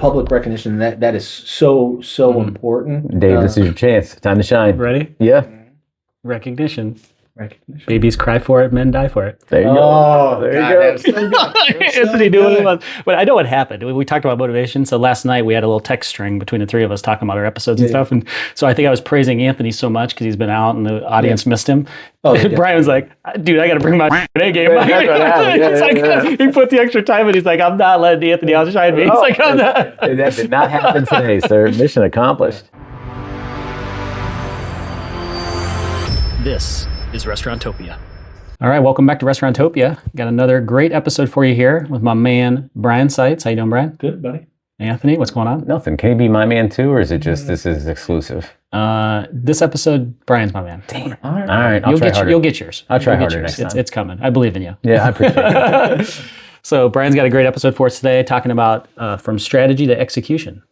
public recognition, that is so important. Dave, this is your chance. Time to shine. Ready? Yeah. Recognition. Babies cry for it, men die for it. There you Oh, go. There God, you go. that's so good. Anthony doing it was. But I know what happened. We talked about motivation. So last night we had a little text string between the three of us talking about our episodes and stuff. And so I think I was praising Anthony so much because he's been out and the audience missed him. Oh, And Brian was like, dude, I got to bring my A game. That's what happened. It's like, he put the extra time in. He's like, I'm not letting Anthony outshine me. He's like, I'm not. That did not happen today, sir. Mission accomplished. This is Restauranttopia. All right, welcome back to Restauranttopia. Got another great episode for you here with my man, Brian Seitz. How you doing, Brian? Good, buddy. Anthony, what's going on? Nothing. Can he be my man too, or is it just this is exclusive? This episode, Brian's my man. Damn. All right. I'll try harder. You'll get yours. I'll try You'll get harder yours. next time. It's coming. I believe in you. Yeah, I appreciate it. So Brian's got a great episode for us today, talking about from strategy to execution.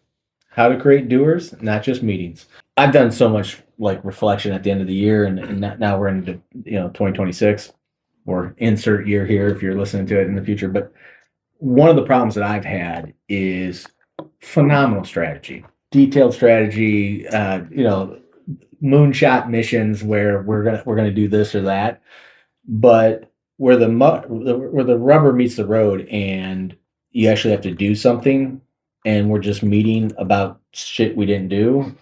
How to create doers, not just meetings. I've done so much like reflection at the end of the year, and now we're into 2026, or insert year here if you're listening to it in the future. But one of the problems that I've had is phenomenal strategy, detailed strategy, moonshot missions where we're gonna do this or that, but where the rubber meets the road and you actually have to do something, and we're just meeting about shit we didn't do,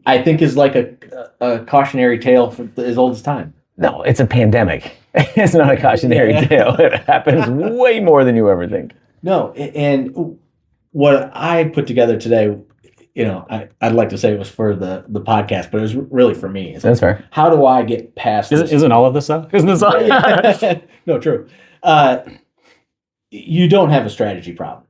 I think is like a cautionary tale for as old as time. No, it's a pandemic. It's not a cautionary tale. It happens way more than you ever think. No, and what I put together today, I'd like to say it was for the podcast, but it was really for me. It's That's fair. How do I get past this? Isn't all of this though? Isn't this all? No, true. You don't have a strategy problem.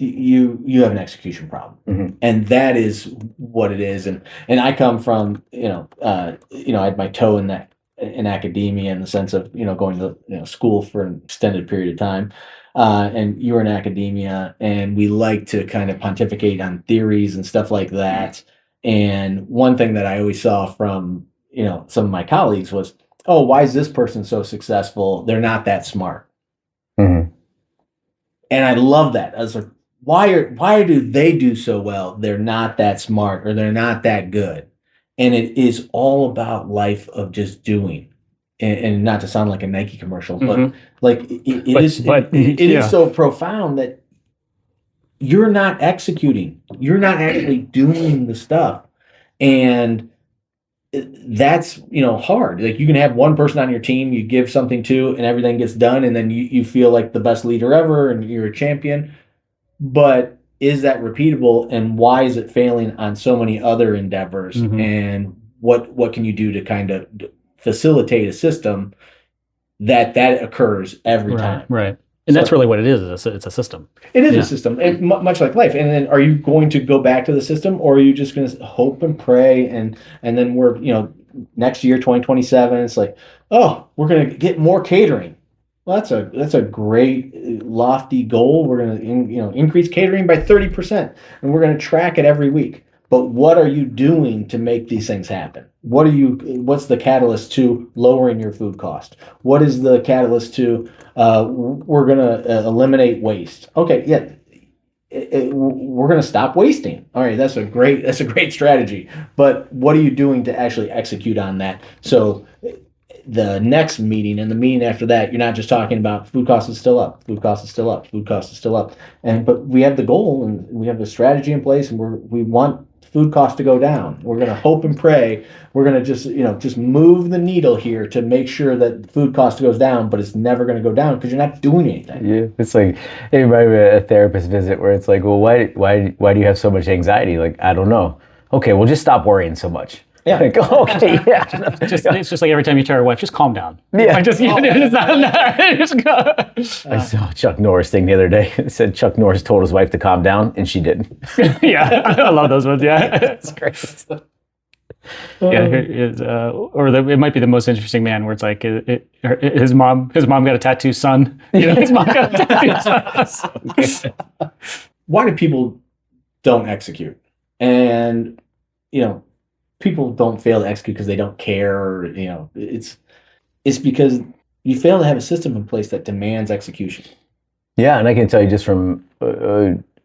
You have an execution problem, and that is what it is. And I come from I had my toe in academia in the sense of going to school for an extended period of time, and you were in academia, and we like to kind of pontificate on theories and stuff like that. And one thing that I always saw from some of my colleagues was, oh, why is this person so successful? They're not that smart. Mm-hmm. And I love that. I was like, why do they do so well? They're not that smart, or they're not that good. And it is all about life of just doing. And not to sound like a Nike commercial, but like it is so profound that you're not executing. You're not actually doing the stuff. And that's hard. Like, you can have one person on your team you give something to and everything gets done, and then you feel like the best leader ever and you're a champion. But is that repeatable, and why is it failing on so many other endeavors? And what can you do to kind of facilitate a system that occurs every time? Right. And that's really what it is. It's a system. It is a system, and much like life. And then, are you going to go back to the system, or are you just going to hope and pray? And then we're next year, 2027, it's like, oh, we're going to get more catering. Well, that's a great lofty goal. We're going to increase catering by 30%, and we're going to track it every week. But what are you doing to make these things happen? What's the catalyst to lowering your food cost? What is the catalyst to we're going to eliminate waste? Okay, yeah, we're going to stop wasting. All right, that's a great strategy. But what are you doing to actually execute on that? So the next meeting and the meeting after that, you're not just talking about food cost is still up, food cost is still up, food cost is still up. But we have the goal, and we have the strategy in place, and we want food costs to go down. We're going to hope and pray. We're going to just move the needle here to make sure that food cost goes down, but it's never going to go down because you're not doing anything. Yeah, it's like everybody at a therapist visit where it's like, well, why do you have so much anxiety? Like, I don't know. Okay, well, just stop worrying so much. Yeah. Like, okay, yeah. It's just like every time you tell your wife, just calm down. Yeah. Like, just go. I saw a Chuck Norris thing the other day. It said Chuck Norris told his wife to calm down, and she didn't. Yeah, I love those ones. Yeah, It's great. Yeah, it might be the most interesting man, where it's like his mom got a tattoo son. His mom got a tattoo son. Why do people don't execute? And people don't fail to execute because they don't care, or it's because you fail to have a system in place that demands execution. Yeah, and I can tell you just from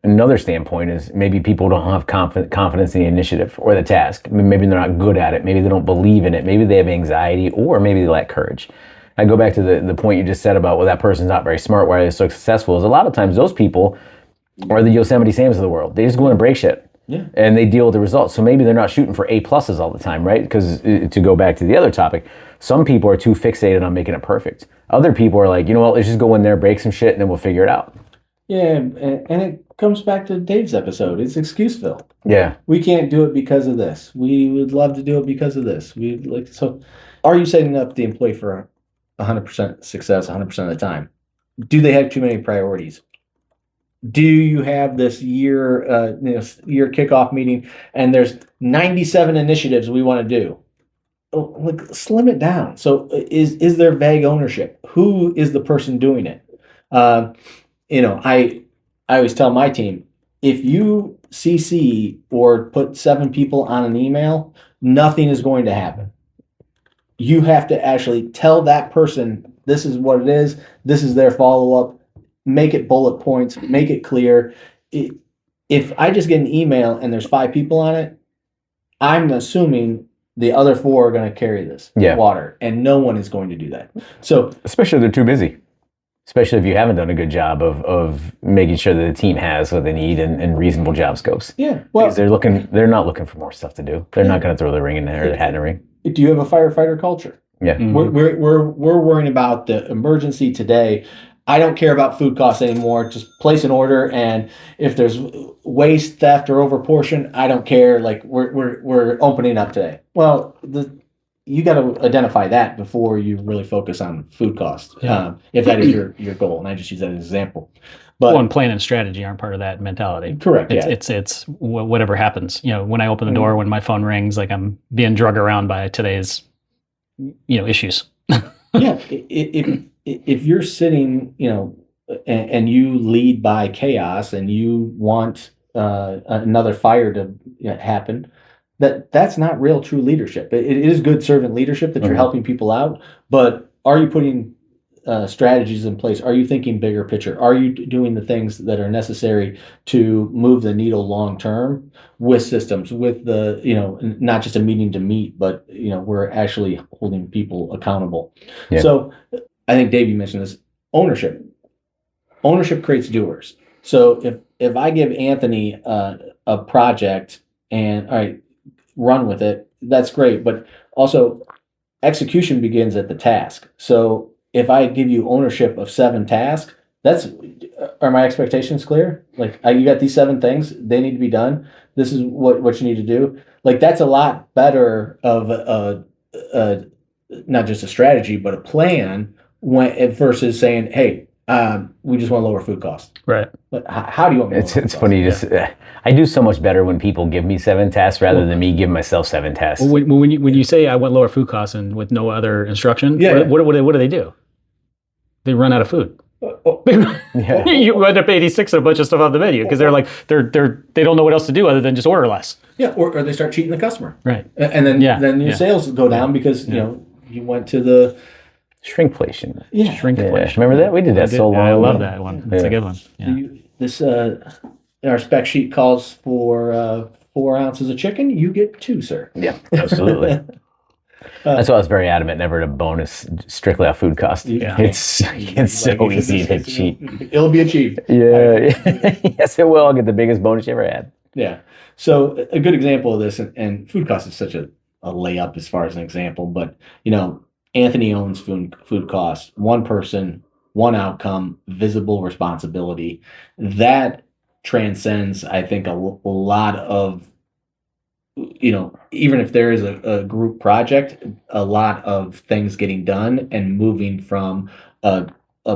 another standpoint is maybe people don't have confidence in the initiative or the task. I mean, maybe they're not good at it. Maybe they don't believe in it. Maybe they have anxiety, or maybe they lack courage. I go back to the point you just said about, well, that person's not very smart. Why are they so successful? Is a lot of times those people are the Yosemite Sams of the world. They just go in and break shit. Yeah. And they deal with the results. So maybe they're not shooting for A+ all the time, right? Because to go back to the other topic, some people are too fixated on making it perfect. Other people are like, you know what, let's just go in there, break some shit, and then we'll figure it out. Yeah, and it comes back to Dave's episode. It's excuseville. Yeah. We can't do it because of this. We would love to do it because of this. We like so. Are you setting up the employee for 100% success 100% of the time? Do they have too many priorities? Do you have this year kickoff meeting and there's 97 initiatives we want to do? Like, slim it down. So is there vague ownership? Who is the person doing it? I always tell my team, if you CC or put 7 people on an email, nothing is going to happen. You have to actually tell that person, this is what it is. This is their follow-up. Make it bullet points, make it clear. If I just get an email and there's 5 people on it, I'm assuming the other 4 are going to carry this water, and no one is going to do that. So, especially if they're too busy. Especially if you haven't done a good job of making sure that the team has what they need and reasonable job scopes. Yeah, well, because they're not looking for more stuff to do. They're not going to throw their ring in there, their hat in the ring. Do you have a firefighter culture? Yeah, we're worrying about the emergency today. I don't care about food costs anymore. Just place an order, and if there's waste, theft, or overportion, I don't care. Like we're opening up today. Well, you got to identify that before you really focus on food costs. Yeah. If that is your goal, and I just use that as an example. But and plan and strategy aren't part of that mentality. Correct. It's whatever happens. When I open the door, when my phone rings, like I'm being drug around by today's issues. Yeah. If you're sitting, and you lead by chaos and you want another fire to happen, that's not real true leadership. It is good servant leadership that you're helping people out, but are you putting strategies in place? Are you thinking bigger picture? Are you doing the things that are necessary to move the needle long term with systems, with the, not just a meeting to meet, but, we're actually holding people accountable. Yeah. So I think, Dave, you mentioned this, ownership. Ownership creates doers. So if I give Anthony a project and, all right, run with it, that's great. But also execution begins at the task. So if I give you ownership of 7 tasks, are my expectations clear? Like, you got these 7 things, they need to be done. This is what you need to do. Like, that's a lot better of not just a strategy, but a plan versus saying, hey, we just want to lower food costs. Right. How do you want me to lower food It's funny. I do so much better when people give me 7 tasks rather than me give myself 7 tasks. Well, when you say I want lower food costs and with no other instruction, what do they do? They run out of food. You end up 86 and a bunch of stuff on the menu because they're like they don't know what else to do other than just order less. Yeah, or they start cheating the customer. Right. And then your sales go down because you went to the shrinkflation. Yeah. Shrinkflation. Remember that? We did that so long. I love that one. That's a good one. Yeah. Our spec sheet calls for 4 ounces of chicken. You get 2, sir. Yeah, absolutely. That's why I was very adamant never to bonus strictly off food cost. Yeah. It's so easy to cheat. It'll be achieved. Yeah. Yes, it will. I'll get the biggest bonus you ever had. Yeah. So a good example of this, and food cost is such a layup as far as an example, but Anthony owns food costs. 1 person, 1 outcome, visible responsibility. That transcends, I think, a lot of, even if there is a group project, a lot of things getting done and moving from a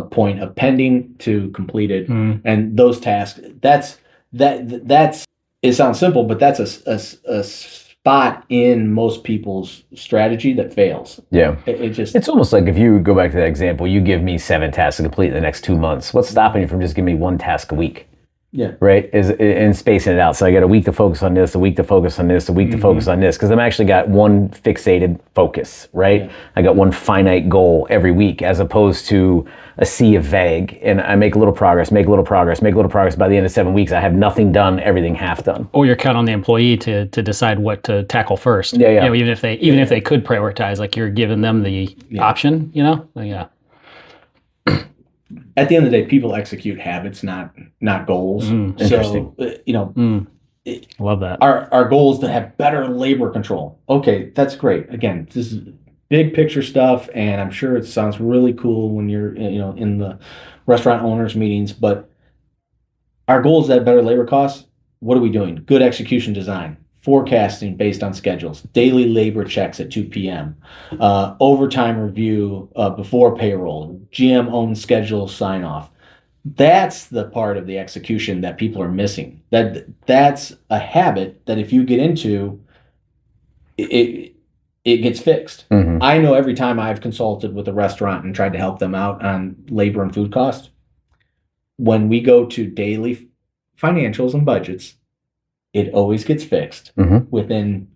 point of pending to completed. And those tasks, that's it sounds simple, but that's a spot in most people's strategy that fails. Yeah. It's almost like if you go back to that example, you give me 7 tasks to complete in the next 2 months. What's stopping you from just giving me 1 task a week? Yeah. Right. Is in spacing it out. So I got a week to focus on this, a week to focus on this, a week to focus on this, because I'm actually got one fixated focus. Right. Yeah. I got one finite goal every week, as opposed to a sea of vague. And I make a little progress, make a little progress, make a little progress. By the end of 7 weeks, I have nothing done, everything half done. Or you're counting on the employee to decide what to tackle first. Yeah, yeah. You know, even if they could prioritize, like you're giving them the option. You know. Yeah. At the end of the day, people execute habits, not goals. Interesting. So, love that. Our goal is to have better labor control. Okay, that's great. Again, this is big picture stuff, and I'm sure it sounds really cool when you're in the restaurant owners meetings. But our goal is to have better labor costs. What are we doing? Good execution design. Forecasting based on schedules, daily labor checks at 2 p.m., overtime review before payroll, GM-owned schedule sign-off. That's the part of the execution that people are missing. That's a habit that if you get into, it gets fixed. I know every time I've consulted with a restaurant and tried to help them out on labor and food costs, when we go to daily financials and budgets, it always gets fixed within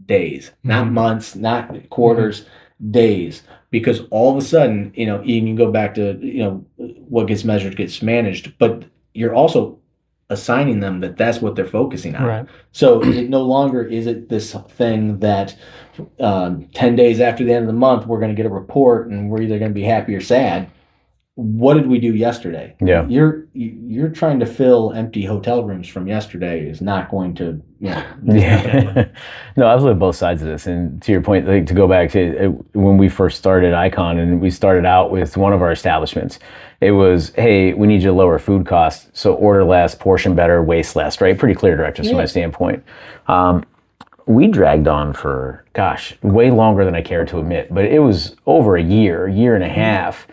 days, not months, not quarters, days. Because all of a sudden, you can go back to, what gets measured gets managed, but you're also assigning them that's what they're focusing on. Right. So it no longer is it this thing that 10 days after the end of the month, we're going to get a report and we're either going to be happy or sad. What did we do yesterday? Yeah. You're trying to fill empty hotel rooms from yesterday is not going to, Yeah. No, I've lived both sides of this. And to your point, like, to go back to when we first started Icon, and we started out with one of our establishments, it was, hey, we need you to lower food costs. So order less, portion better, waste less, right? Pretty clear directives from my standpoint. We dragged on for, way longer than I care to admit, but it was over a year and a half.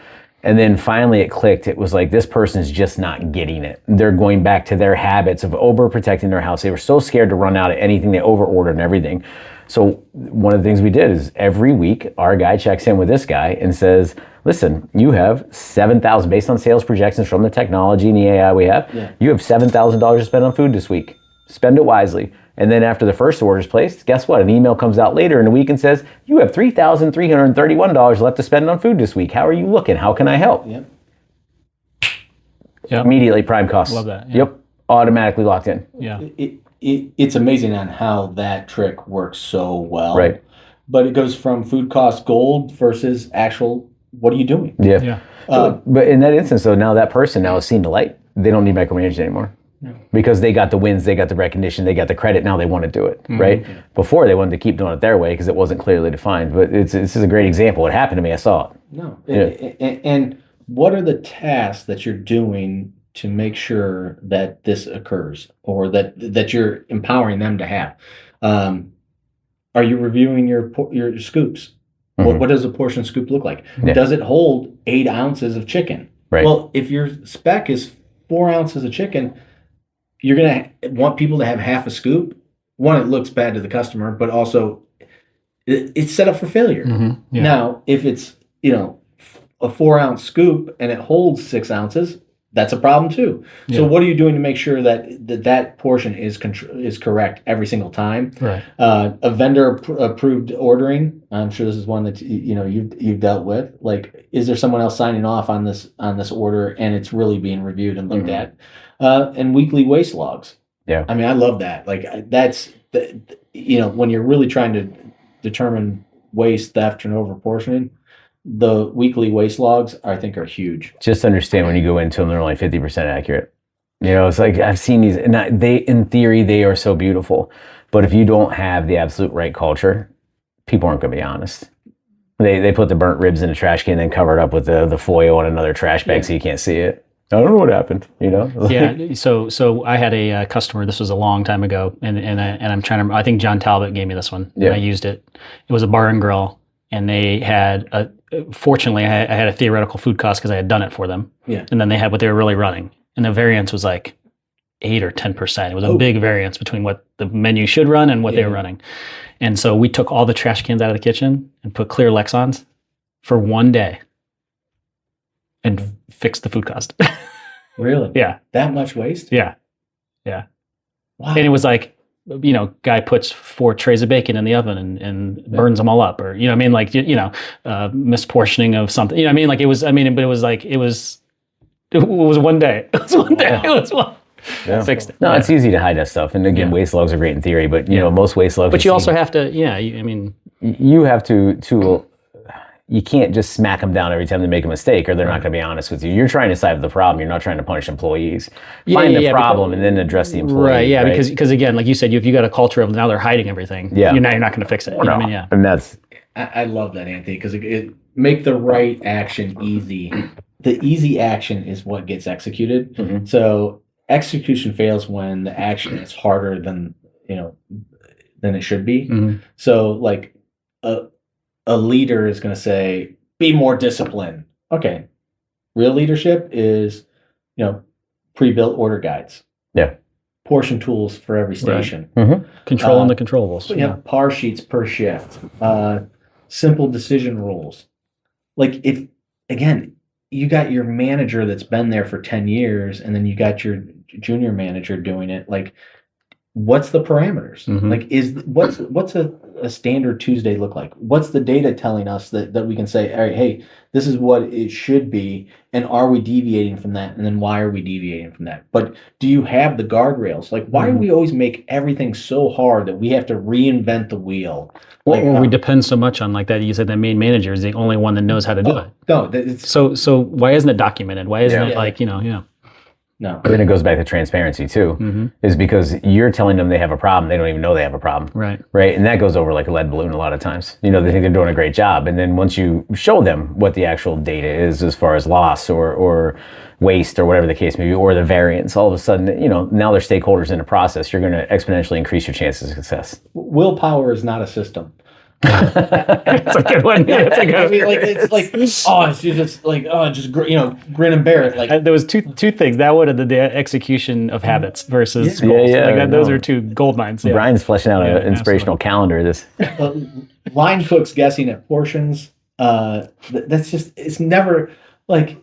And then finally it clicked. It was like, this person's just not getting it. They're going back to their habits of overprotecting their house. They were so scared to run out of anything. They over-ordered and everything. So one of the things we did is every week, our guy checks in with this guy and says, listen, you have $7,000, based on sales projections from the technology and the AI we have, you have $7,000 to spend on food this week. Spend it wisely. And then after the first order is placed, guess what? An email comes out later in the week and says, you have $3,331 left to spend on food this week. How are you looking? How can I help? Yep. Immediately prime costs. Love that. Yep. Automatically locked in. Yeah. It's amazing on how that trick works so well. Right. But it goes from food cost gold versus actual, what are you doing? Yeah. But in that instance, though, now that person now has seen the light. They don't need micromanaging anymore. No. Because they got the wins, they got the recognition, they got the credit. Now they want to do it, right? Yeah. Before they wanted to keep doing it their way because it wasn't clearly defined. But this is a great example. It happened to me. I saw it. No. And what are the tasks that you're doing to make sure that this occurs, or that you're empowering them to have? Are you reviewing your scoops? What does a portion scoop look like? Yeah. Does it hold 8 ounces of chicken? Right. Well, if your spec is 4 ounces of chicken, you're going to want people to have half a scoop. One, it looks bad to the customer, but also it's set up for failure. Yeah. Now, if it's, a 4 ounce scoop and it holds 6 ounces, that's a problem too. Yeah. So what are you doing to make sure that portion is correct every single time? Right. A vendor approved ordering. I'm sure this is one that you've dealt with. Like, is there someone else signing off on this order and it's really being reviewed and looked at? And weekly waste logs. Yeah. I mean, I love that. Like, that's when you're really trying to determine waste, theft, and overportioning, the weekly waste logs, I think, are huge. Just understand when you go into them, they're only 50% accurate. It's like, I've seen these, and in theory, they are so beautiful. But if you don't have the absolute right culture, people aren't going to be honest. They put the burnt ribs in a trash can and then cover it up with the foil on another trash bag so you can't see it. I don't know what happened, Yeah. So I had a customer. This was a long time ago, and I'm trying to. I think John Talbot gave me this one. Yeah. And I used it. It was a bar and grill, and they had fortunately, I had a theoretical food cost because I had done it for them. Yeah. And then they had what they were really running, and the variance was like 8 or 10%. It was a big variance between what the menu should run and what they were running. And so we took all the trash cans out of the kitchen and put clear Lexons for one day and fixed the food cost. Really? Yeah. That much waste? Yeah. Yeah. Wow. And it was like, guy puts 4 trays of bacon in the oven and burns them all up, or I mean, like misportioning of something. I mean, like it was. I mean, but it was like it was one day. It was one day. It was one. Yeah. Fixed it. No, it's easy to hide that stuff. And again, waste logs are great in theory, but most waste logs. But you also have to. Yeah. I mean, you have to. You can't just smack them down every time they make a mistake, or they're not going to be honest with you. You're trying to solve the problem. You're not trying to punish employees. Find the problem and then address the employee. Right. Yeah. Right? Because again, like you said, if you got a culture of now they're hiding everything. Yeah. You're not going to fix it. I mean, yeah. And that's. I love that, Anthony, because it make the right action easy. The easy action is what gets executed. Mm-hmm. So execution fails when the action is harder than than it should be. Mm-hmm. So like a leader is going to say, be more disciplined. Okay. Real leadership is, pre-built order guides. Yeah. Portion tools for every station. Right. Mm-hmm. Controlling the controllables. Yeah. Par sheets per shift. Simple decision rules. Like if, again, you got your manager that's been there for 10 years and then you got your junior manager doing it. Like, what's the parameters? Mm-hmm. Like what's a standard Tuesday look like? What's the data telling us that we can say, all right, hey, this is what it should be, and are we deviating from that? And then why are we deviating from that? But do you have the guardrails? Like, why do we always make everything so hard that we have to reinvent the wheel? Like, or we depend so much on, like that, you said that main manager is the only one that knows how to do it. No, so why isn't it documented? Why isn't it like, No. But then it goes back to transparency too, is because you're telling them they have a problem. They don't even know they have a problem. Right. Right. And that goes over like a lead balloon a lot of times. They think they're doing a great job. And then once you show them what the actual data is as far as loss or waste or whatever the case may be, or the variance, all of a sudden, now they're stakeholders in the process. You're going to exponentially increase your chances of success. Willpower is not a system. It's a good one. Yeah, it's a good one. I mean, like it's like just grin and bear it. Like there was two things, that one and the execution of habits versus goals. Those are two gold mines. Yeah. Brian's fleshing out an inspirational calendar. This line cooks guessing at portions. That's just, it's never like.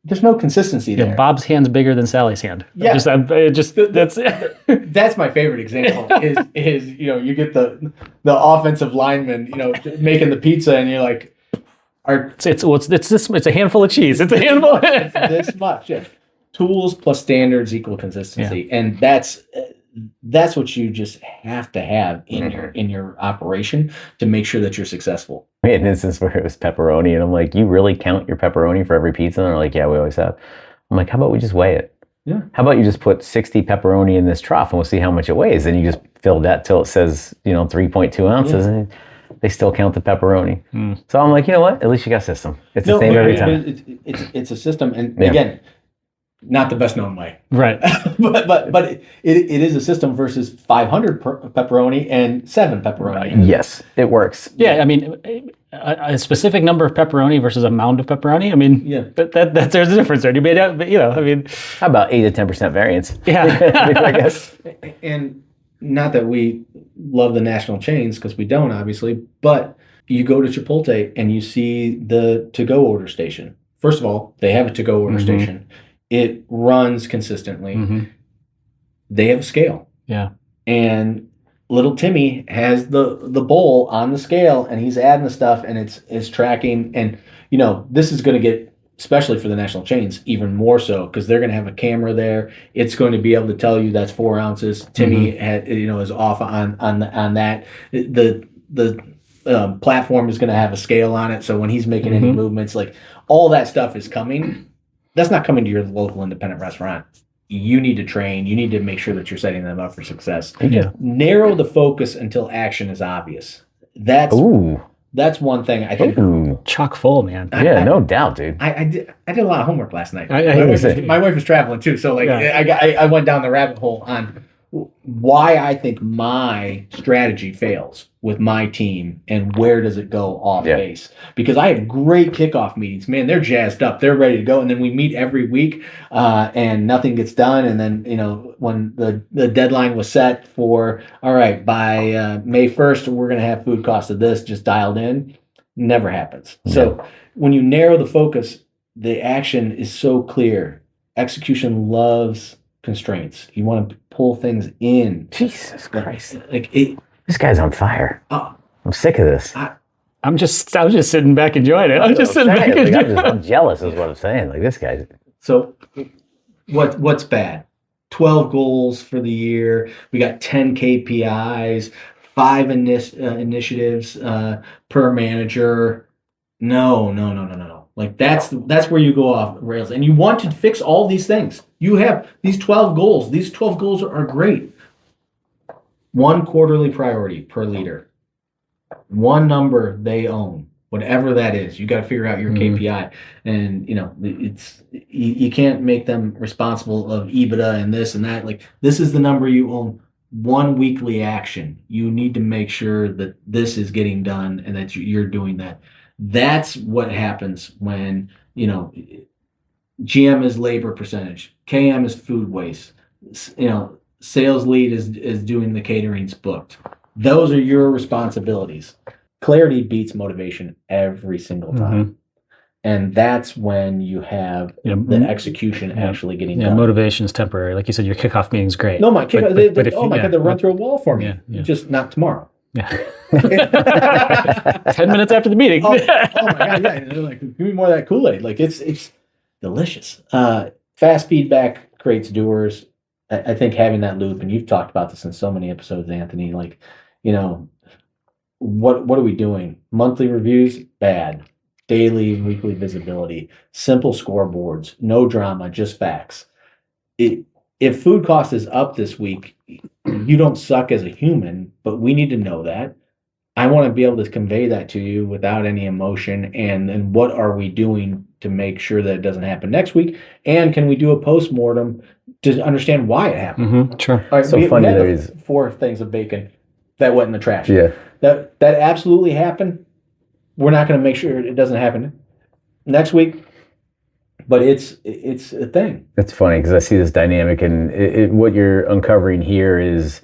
There's no consistency there. Bob's hand's bigger than Sally's hand. Yeah, that's my favorite example. Is you get the offensive lineman making the pizza and you're like, it's a handful of cheese. It's a handful. It's this much. Yeah. Tools plus standards equal consistency, and that's what you just have to have in your operation to make sure that you're successful. We had an instance where it was pepperoni, and I'm like, you really count your pepperoni for every pizza? And they're like, yeah, we always have. I'm like, how about we just weigh it? Yeah. How about you just put 60 pepperoni in this trough and we'll see how much it weighs? And you just fill that till it says, 3.2 ounces, and they still count the pepperoni. So I'm like, you know what? At least you got a system. It's the same every time. It's a system, and again, not the best known way, right? but it is a system versus 500 pepperoni and 7 pepperoni. Yes, it works. Yeah, I mean, a specific number of pepperoni versus a mound of pepperoni. I mean, that's there's a difference there. You made out, but I mean, how about 8 to 10% variance? Yeah, I guess. And not that we love the national chains, because we don't, obviously, but you go to Chipotle and you see the to-go order station. First of all, they have a to-go order station. It runs consistently. They have a scale. Yeah. And little Timmy has the bowl on the scale, and he's adding the stuff, and it's tracking. And, this is going to get, especially for the national chains, even more so, because they're going to have a camera there. It's going to be able to tell you that's 4 ounces. Timmy is off on that. The platform is going to have a scale on it. So when he's making any movements, like all that stuff is coming. That's not coming to your local independent restaurant. You need to train. You need to make sure that you're setting them up for success. Yeah. Narrow the focus until action is obvious. That's one thing I think. Chock full, man. Yeah, no doubt, dude. I did a lot of homework last night. My wife was traveling too, so I went down the rabbit hole on why I think my strategy fails with my team and where does it go off base. Because I have great kickoff meetings. Man, they're jazzed up. They're ready to go. And then we meet every week and nothing gets done. And then, when the deadline was set for, all right, by May 1st, we're going to have food cost of this just dialed in. Never happens. Yeah. So when you narrow the focus, the action is so clear. Execution loves constraints. You want to pull things in. Jesus Christ! This guy's on fire. I'm sick of this. I'm just sitting back enjoying it. I'm just sitting back I'm jealous, is what I'm saying. Like, this guy. So, what's bad? 12 goals for the year. We got 10 KPIs, 5 initiatives per manager. No. Like that's where you go off rails. And you want to fix all these things. You have these 12 goals. These 12 goals are great. 1 quarterly priority per leader. 1 number they own. Whatever that is, you got to figure out your KPI, and you can't make them responsible of EBITDA and this and that. Like, this is the number you own. 1 weekly action. You need to make sure that this is getting done and that you're doing that. That's what happens when GM is labor percentage, KM is food waste. Sales lead is doing the catering's booked. Those are your responsibilities. Clarity beats motivation every single time. And that's when you have the execution actually getting done. Motivation is temporary. Like you said, your kickoff meeting's great. No, my kickoff, they run through a wall for me. Just not tomorrow. Yeah. 10 minutes after the meeting. Oh my God, yeah. They're like, give me more of that Kool-Aid. Like, it's delicious. Fast feedback creates doers. I think having that loop, and you've talked about this in so many episodes, Anthony, like, what are we doing? Monthly reviews, bad. Daily and weekly visibility, simple scoreboards, no drama, just facts. If food cost is up this week, you don't suck as a human, but we need to know that. I want to be able to convey that to you without any emotion. And what are we doing to make sure that it doesn't happen next week? And can we do a postmortem to understand why it happened? Sure. All right, we had 4 things of bacon that went in the trash. Yeah. That absolutely happened. We're not going to make sure it doesn't happen next week, but it's a thing. It's funny because I see this dynamic, and what you're uncovering here is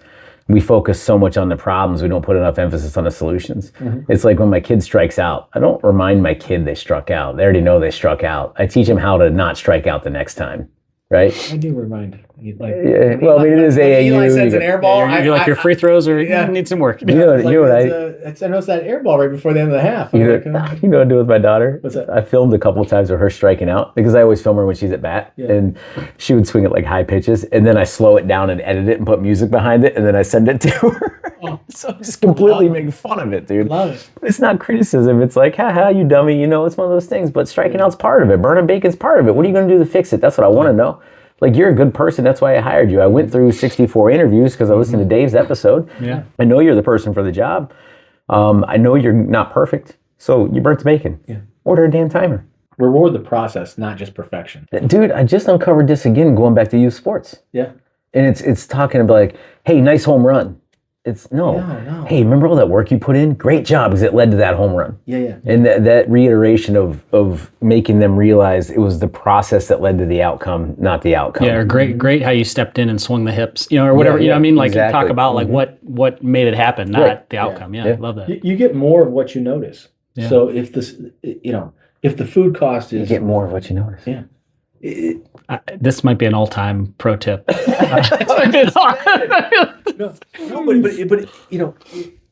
we focus so much on the problems, we don't put enough emphasis on the solutions. It's like when my kid strikes out, I don't remind my kid they struck out. They already know they struck out. I teach them how to not strike out the next time. Right? I do remind you. Well, it is AAU. Eli sends an air ball. Your free throws need some work. I know it's that air ball right before the end of the half. You know what I do with my daughter? What's that? I filmed a couple of times of her striking out because I always film her when she's at bat, and she would swing at like high pitches, and then I slow it down and edit it and put music behind it, and then I send it to her. So I'm just completely making fun of it, dude. Love it. It's not criticism. It's like, haha, you dummy. It's one of those things. But striking out's part of it. Burning bacon's part of it. What are you going to do to fix it? That's what I want to know. Like, you're a good person. That's why I hired you. I went through 64 interviews because I listened to Dave's episode. Yeah. I know you're the person for the job. I know you're not perfect. So you burnt the bacon. Yeah. Order a damn timer. Reward the process, not just perfection. Dude, I just uncovered this again going back to youth sports. Yeah. And it's talking about like, hey, nice home run. It's no. Hey, remember all that work you put in? Great job, because it led to that home run. Yeah. And that reiteration of making them realize it was the process that led to the outcome, not the outcome. Yeah, or great how you stepped in and swung the hips, or whatever. You know what I mean? Like, exactly. Talk about like what made it happen, not the outcome. Yeah, I love that. You get more of what you notice. Yeah. So if if the food cost is, you get more of what you notice. Yeah. This might be an all-time pro tip. But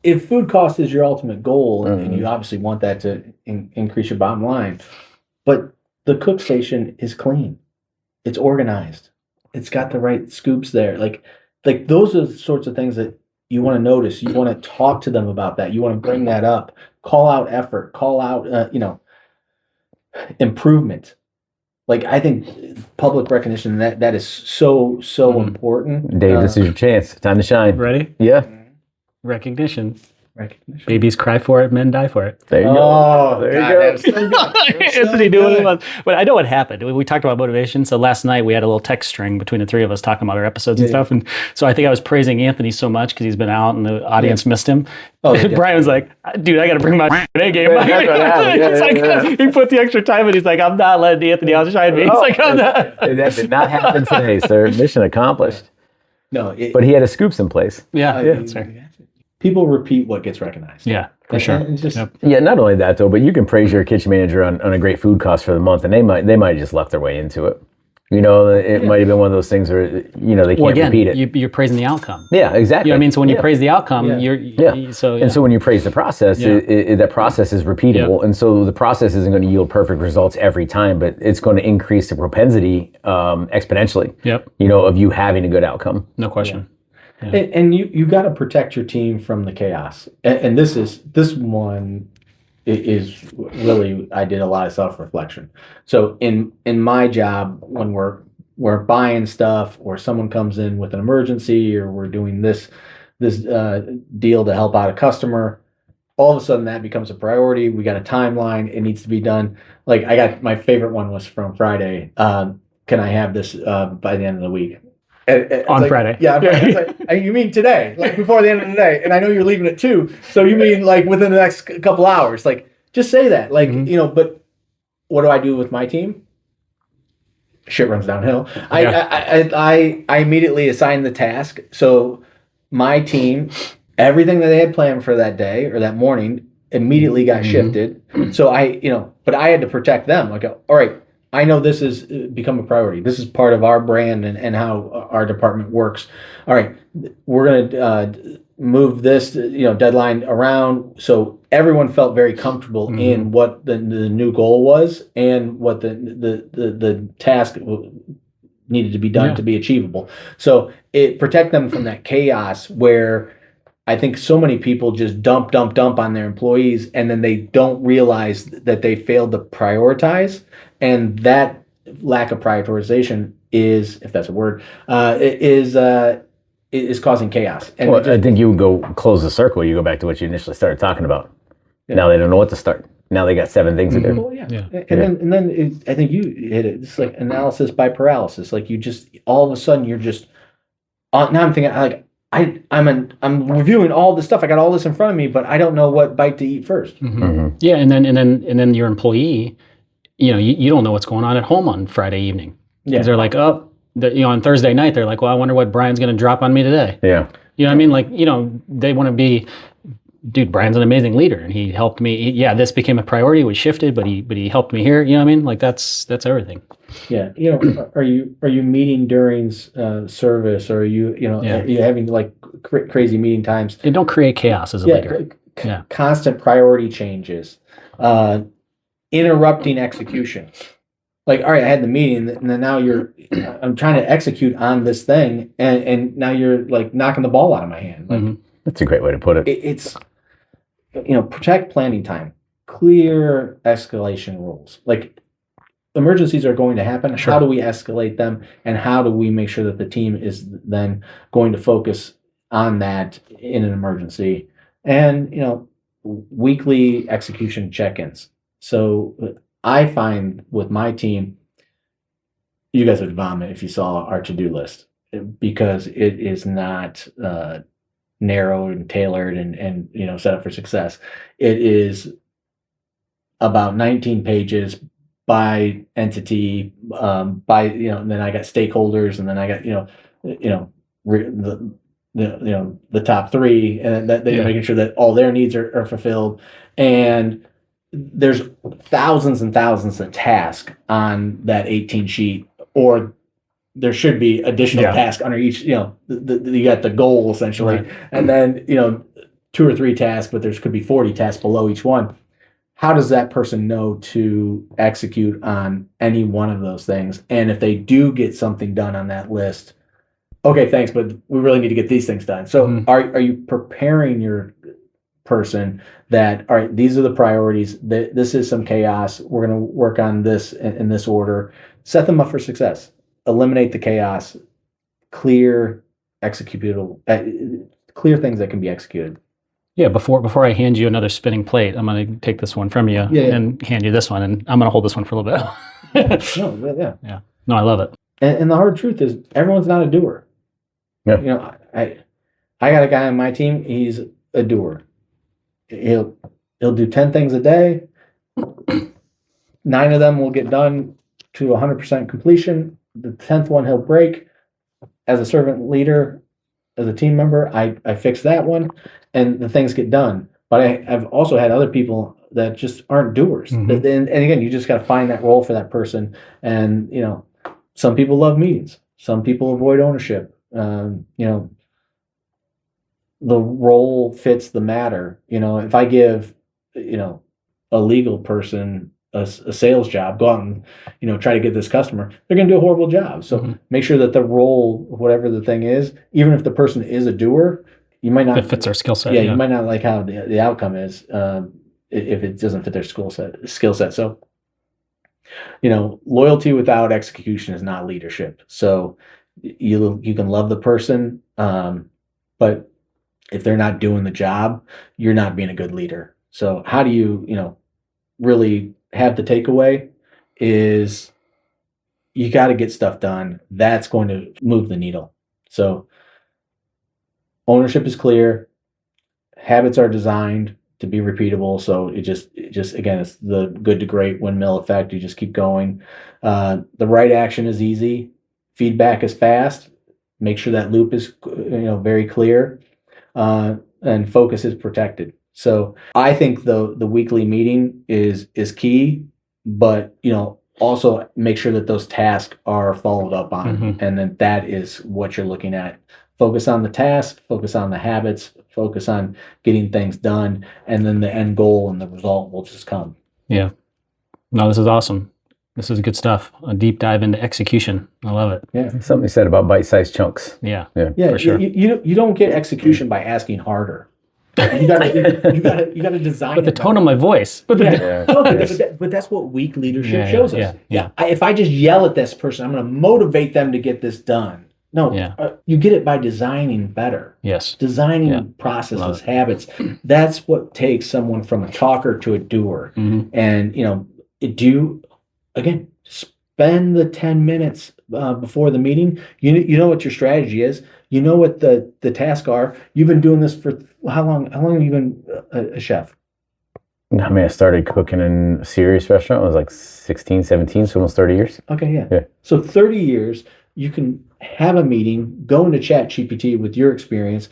if food cost is your ultimate goal, and you obviously want that to increase your bottom line, but the cook station is clean, it's organized, it's got the right scoops there. Like those are the sorts of things that you want to notice. You want to talk to them about that. You want to bring that up. Call out effort. Call out improvement. Like, I think public recognition, that is so important. Dave, this is your chance. Time to shine. Ready? Yeah. Recognition. Babies cry for it, men die for it. There you go. There you go. Anthony doing it. But I know what happened. We talked about motivation. So last night we had a little text string between the three of us talking about our episodes and stuff. And so I think I was praising Anthony so much because he's been out and the audience missed him. Brian was like, dude, I got to bring my A game. He put the extra time in. He's like, I'm not letting Anthony outshine me. He's like, I'm not. That did not happen today, sir. Mission accomplished. No, but he had his scoops in place. Yeah, that's right. People repeat what gets recognized. Yeah, for sure. Yeah, not only that though, but you can praise your kitchen manager on a great food cost for the month, and they might just luck their way into it. You know, it might have been one of those things where, you know, they can't repeat it. You're praising the outcome. Yeah, exactly. You know what I mean? So when you praise the outcome, And so when you praise the process, that process is repeatable. And so the process isn't going to yield perfect results every time, but it's going to increase the propensity exponentially, you know, of you having a good outcome. No question. Yeah. And you got to protect your team from the chaos. And this one is really, I did a lot of self-reflection. So in my job, when we're buying stuff, or someone comes in with an emergency, or we're doing this deal to help out a customer, all of a sudden that becomes a priority. We got a timeline. It needs to be done. Like, I got, my favorite one was from Friday. Can I have this by the end of the week? On Friday. Yeah. It's like, you mean today, like before the end of the day? And I know you're leaving at 2, so you mean like within the next couple hours? Like, just say that, like, you know. But what do I do with my team? Shit runs downhill. I immediately assign the task. So my team, everything that they had planned for that day or that morning, immediately got shifted. So but I had to protect them. Like, all right, I know this has become a priority. This is part of our brand and how our department works. All right, we're going to move this, deadline around. So everyone felt very comfortable in what the new goal was and what the task needed to be done to be achievable. So it protect them from that chaos where I think so many people just dump on their employees, and then they don't realize that they failed to prioritize. And that lack of prioritization is, if that's a word, is causing chaos. And I think you would go close the circle. You go back to what you initially started talking about. Yeah. Now they don't know what to start. Now they got 7 things to do. Well, And then I think you hit it. It's like analysis by paralysis. Like, you just, all of a sudden you're just, now I'm thinking, like, I'm reviewing all this stuff. I got all this in front of me, but I don't know what bite to eat first. Yeah, and then your employee, you don't know what's going on at home on Friday evening. Because they're like, on Thursday night, they're like, well, I wonder what Brian's going to drop on me today. Yeah. You know what I mean? Like, they want to be, dude, Brian's an amazing leader, and he helped me. This became a priority. We shifted, but he helped me here. You know what I mean? Like, that's everything. Yeah. Are you meeting during service, or are you are you having like crazy meeting times? And don't create chaos as a leader. Constant priority changes, interrupting execution. Like, all right, I had the meeting, and then now I'm trying to execute on this thing, and now you're like knocking the ball out of my hand. Like, that's a great way to put it. It's protect planning time, clear escalation rules. Like, emergencies are going to happen. Sure. How do we escalate them, and how do we make sure that the team is then going to focus on that in an emergency? And weekly execution check-ins. So I find with my team, you guys would vomit if you saw our to-do list, because it is not narrowed and tailored and set up for success. It is about 19 pages by entity, and then I got stakeholders, and then I got the top 3, and that they're making sure that all their needs are fulfilled. And there's thousands and thousands of tasks on that 18 sheet, or there should be additional tasks under each. You got the goal essentially, and then 2 or 3 tasks, but there could be 40 tasks below each one. How does that person know to execute on any one of those things? And if they do get something done on that list, okay, thanks, but we really need to get these things done. So are you preparing your person that, all right, these are the priorities, this is some chaos, we're going to work on this in this order, set them up for success, eliminate the chaos, clear executable, clear things that can be executed. Yeah, before I hand you another spinning plate, I'm going to take this one from you and hand you this one, and I'm going to hold this one for a little bit. Yeah. No, I love it. And the hard truth is, everyone's not a doer. Yeah. I got a guy on my team, he's a doer. He'll do 10 things a day. 9 of them will get done to 100% completion. The 10th one he'll break. As a servant leader, as a team member, I fix that one, and the things get done. But I've also had other people that just aren't doers. And again, you just got to find that role for that person. And some people love meetings. Some people avoid ownership. The role fits the matter. If I give, a legal person a sales job, go out and, try to get this customer, they're going to do a horrible job. So make sure that the role, whatever the thing is, even if the person is a doer, you might not. It fits their skill set. Yeah, you might not like how the outcome is if it doesn't fit their skill set. So, loyalty without execution is not leadership. So you can love the person, but if they're not doing the job, you're not being a good leader. So how do you, really have the takeaway is you got to get stuff done. That's going to move the needle. So ownership is clear. Habits are designed to be repeatable. So it just again, it's the good to great windmill effect. You just keep going. The right action is easy. Feedback is fast. Make sure that loop is, very clear, and focus is protected. So I think the weekly meeting is key, but also make sure that those tasks are followed up on, and then that is what you're looking at. Focus on the task, focus on the habits, focus on getting things done, and then the end goal and the result will just come. Yeah. No, this is awesome. This is good stuff. A deep dive into execution. I love it. Yeah. Something you said about bite-sized chunks. Yeah. Yeah. For sure. You don't get execution by asking harder. You gotta design But the tone of my voice. But but that's what weak leadership shows us. Yeah. If I just yell at this person, I'm going to motivate them to get this done. No, you get it by designing better. Yes. Designing processes, habits. That's what takes someone from a talker to a doer. And again, spend the 10 minutes before the meeting. You know what your strategy is. You know what the tasks are. You've been doing this for how long? How long have you been a chef? I mean, I started cooking in a serious restaurant. I was like 16, 17, so almost 30 years. Okay, yeah. So 30 years, you can have a meeting, go into ChatGPT with your experience,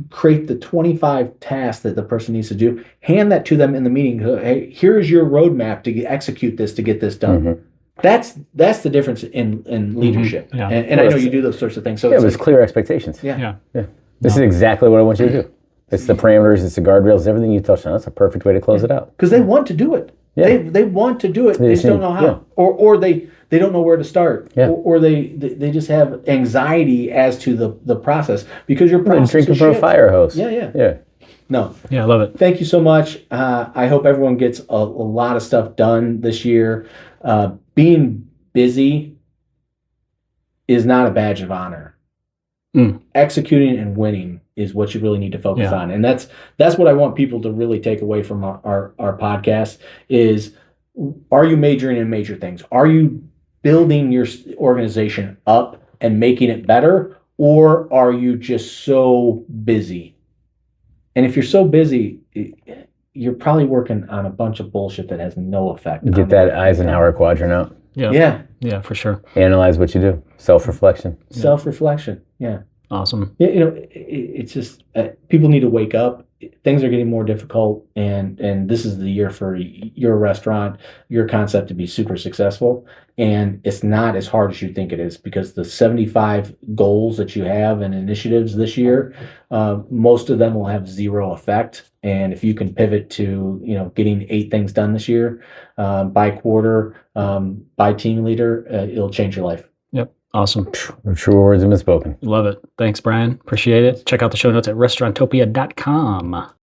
create the 25 tasks that the person needs to do, hand that to them in the meeting. Hey, here's your roadmap to execute this, to get this done. That's the difference in leadership. Yeah. And I know you do those sorts of things. So it was clear expectations. Yeah. This is exactly what I want you to do. It's the parameters, it's the guardrails, everything you touched on. That's a perfect way to close it out. Because they want to do it. Yeah. They want to do it. They just don't know how. Or they don't know where to start. Or they just have anxiety as to the process because your process drinking is from shit. a fire hose. Yeah. No. Yeah, I love it. Thank you so much. I hope everyone gets a lot of stuff done this year. Being busy is not a badge of honor. Executing and winning is what you really need to focus on. And that's what I want people to really take away from our podcast is, are you majoring in major things? Are you building your organization up and making it better? Or are you just so busy? And if you're so busy, you're probably working on a bunch of bullshit that has no effect. Get that Eisenhower quadrant out. Yeah, for sure. Analyze what you do. Self-reflection. Self-reflection. Yeah. Awesome. It's just people need to wake up. Things are getting more difficult, and this is the year for your restaurant, your concept to be super successful. And it's not as hard as you think it is, because the 75 goals that you have and initiatives this year, most of them will have zero effect. And if you can pivot to getting 8 things done this year, by quarter, by team leader, it'll change your life. Yep. Awesome. True words have been spoken. Love it. Thanks, Brian. Appreciate it. Check out the show notes at restauranttopia.com.